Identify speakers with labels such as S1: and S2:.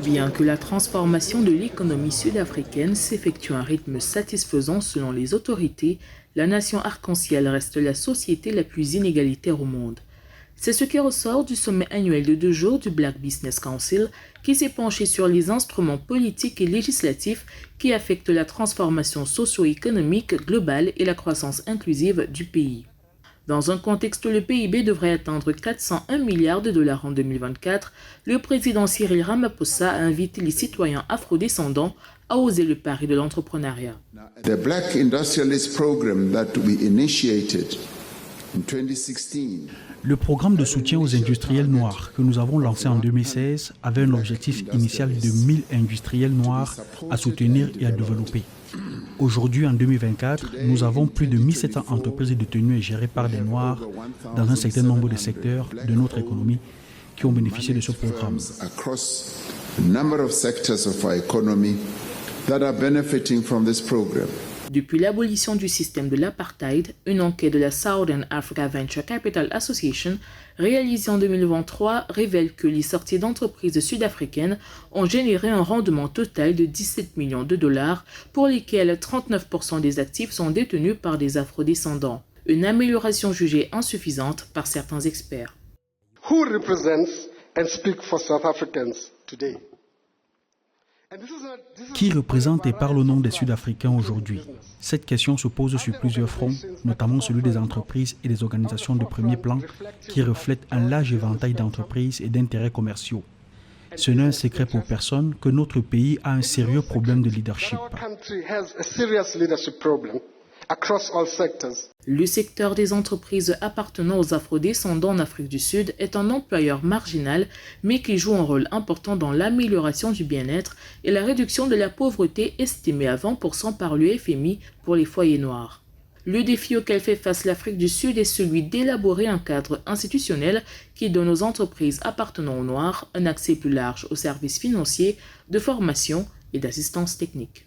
S1: Bien que la transformation de l'économie sud-africaine s'effectue à un rythme satisfaisant selon les autorités, la nation arc-en-ciel reste la société la plus inégalitaire au monde. C'est ce qui ressort du sommet annuel de 2 jours du Black Business Council qui s'est penché sur les instruments politiques et législatifs qui affectent la transformation socio-économique globale et la croissance inclusive du pays. Dans un contexte où le PIB devrait atteindre 401 milliards de dollars en 2024, le président Cyril Ramaphosa a invité les citoyens afrodescendants à oser le pari de l'entrepreneuriat.
S2: The Black Industrialist Program that we initiated in 2016.
S3: Le programme de soutien aux industriels noirs que nous avons lancé en 2016 avait un objectif initial de 1000 industriels noirs à soutenir et à développer. Aujourd'hui, en 2024, nous avons plus de 1700 entreprises détenues et gérées par des Noirs dans un certain nombre de secteurs de notre économie qui ont bénéficié de ce programme.
S1: Depuis l'abolition du système de l'apartheid, une enquête de la Southern Africa Venture Capital Association réalisée en 2023 révèle que les sorties d'entreprises sud-africaines ont généré un rendement total de 17 millions de dollars pour lesquels 39% des actifs sont détenus par des afrodescendants. Une amélioration jugée insuffisante par certains experts.
S4: Who represents and speak for South Africans today?
S3: Qui représente et parle au nom des Sud-Africains aujourd'hui? Cette question se pose sur plusieurs fronts, notamment celui des entreprises et des organisations de premier plan qui reflètent un large éventail d'entreprises et d'intérêts commerciaux. Ce n'est un secret pour personne que notre pays a un sérieux problème de leadership.
S1: Le secteur des entreprises appartenant aux afrodescendants en Afrique du Sud est un employeur marginal, mais qui joue un rôle important dans l'amélioration du bien-être et la réduction de la pauvreté estimée à 20% par le FMI pour les foyers noirs. Le défi auquel fait face l'Afrique du Sud est celui d'élaborer un cadre institutionnel qui donne aux entreprises appartenant aux Noirs un accès plus large aux services financiers, de formation et d'assistance technique.